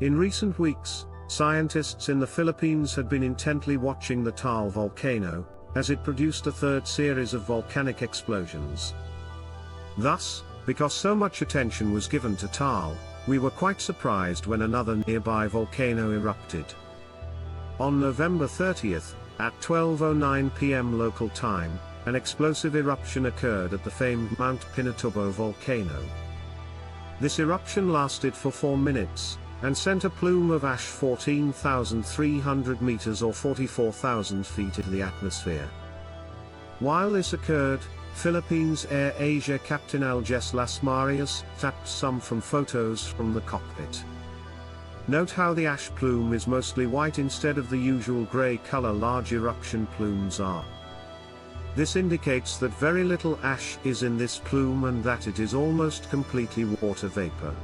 In recent weeks, scientists in the Philippines had been intently watching the Taal volcano, as it produced a third series of volcanic explosions. Thus, because so much attention was given to Taal, we were quite surprised when another nearby volcano erupted. On November 30th, at 12:09 p.m. local time, an explosive eruption occurred at the famed Mount Pinatubo volcano. This eruption lasted for 4 minutes, and sent a plume of ash 14,300 meters or 44,000 feet into the atmosphere. While this occurred, Philippines Air Asia Captain Alges Las Marias tapped some from photos from the cockpit. Note how the ash plume is mostly white instead of the usual gray color large eruption plumes are. This indicates that very little ash is in this plume and that it is almost completely water vapor.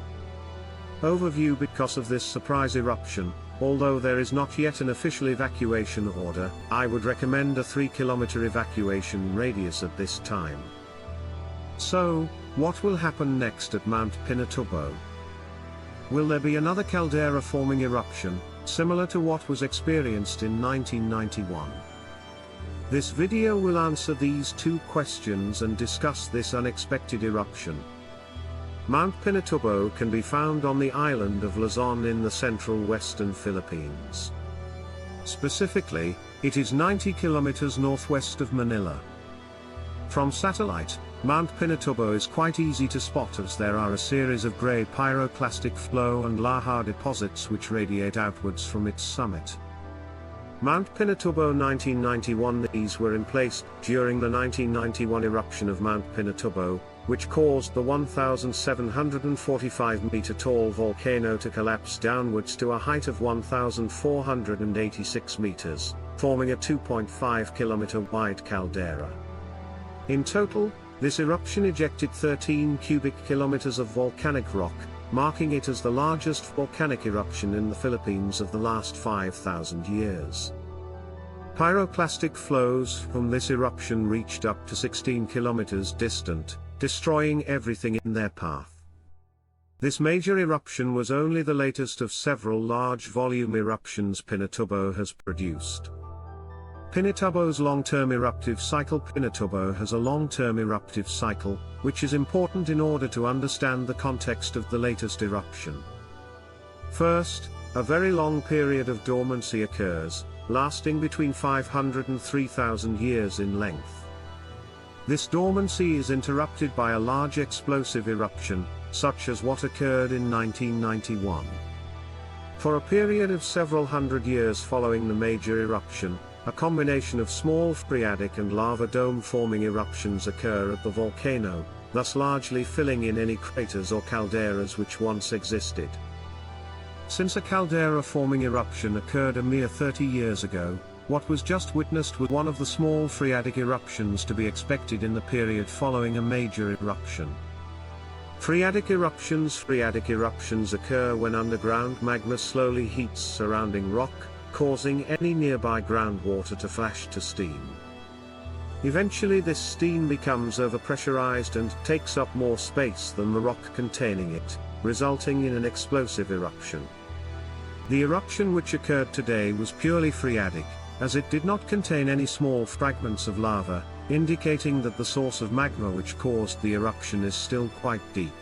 Overview: because of this surprise eruption, although there is not yet an official evacuation order, I would recommend a 3-kilometer evacuation radius at this time. So, what will happen next at Mount Pinatubo? Will there be another caldera-forming eruption, similar to what was experienced in 1991? This video will answer these two questions and discuss this unexpected eruption. Mount Pinatubo can be found on the island of Luzon in the central western Philippines. Specifically, it is 90 kilometers northwest of Manila. From satellite, Mount Pinatubo is quite easy to spot as there are a series of grey pyroclastic flow and lava deposits which radiate outwards from its summit. Mount Pinatubo 1991. These were in place during the 1991 eruption of Mount Pinatubo, which caused the 1,745-meter tall volcano to collapse downwards to a height of 1,486 meters, forming a 2.5-kilometer wide caldera. In total, this eruption ejected 13 cubic kilometers of volcanic rock, marking it as the largest volcanic eruption in the Philippines of the last 5,000 years. Pyroclastic flows from this eruption reached up to 16 kilometers distant, destroying everything in their path. This major eruption was only the latest of several large volume eruptions Pinatubo has produced. Pinatubo's long-term eruptive cycle. Pinatubo has a long-term eruptive cycle, which is important in order to understand the context of the latest eruption. First, a very long period of dormancy occurs, lasting between 500 and 3,000 years in length. This dormancy is interrupted by a large explosive eruption, such as what occurred in 1991. For a period of several hundred years following the major eruption, a combination of small phreatic and lava dome-forming eruptions occur at the volcano, thus largely filling in any craters or calderas which once existed. Since a caldera-forming eruption occurred a mere 30 years ago, what was just witnessed was one of the small phreatic eruptions to be expected in the period following a major eruption. Phreatic eruptions occur when underground magma slowly heats surrounding rock, causing any nearby groundwater to flash to steam. Eventually this steam becomes overpressurized and takes up more space than the rock containing it, resulting in an explosive eruption. The eruption which occurred today was purely phreatic, as it did not contain any small fragments of lava, indicating that the source of magma which caused the eruption is still quite deep.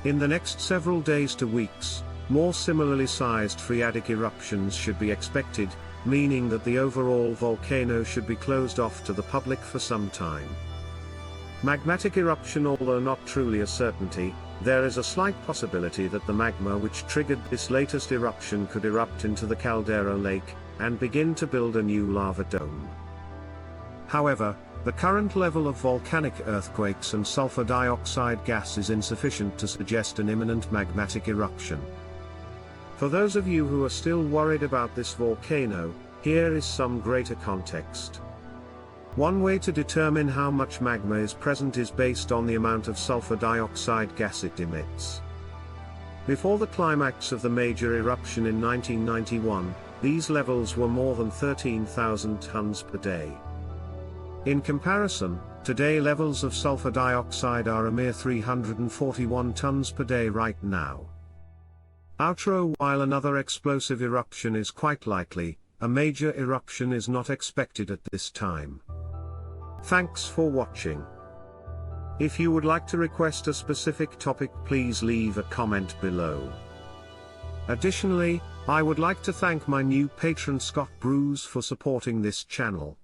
In the next several days to weeks, more similarly sized phreatic eruptions should be expected, meaning that the overall volcano should be closed off to the public for some time. Magmatic eruption. Although not truly a certainty, there is a slight possibility that the magma which triggered this latest eruption could erupt into the caldera lake, and begin to build a new lava dome. However, the current level of volcanic earthquakes and sulfur dioxide gas is insufficient to suggest an imminent magmatic eruption. For those of you who are still worried about this volcano, here is some greater context. One way to determine how much magma is present is based on the amount of sulfur dioxide gas it emits. Before the climax of the major eruption in 1991, these levels were more than 13,000 tons per day. In comparison, today levels of sulfur dioxide are a mere 341 tons per day right now. Outro. While another explosive eruption is quite likely, a major eruption is not expected at this time. Thanks for watching. If you would like to request a specific topic, please leave a comment below. Additionally, I would like to thank my new patron Scott Bruce for supporting this channel.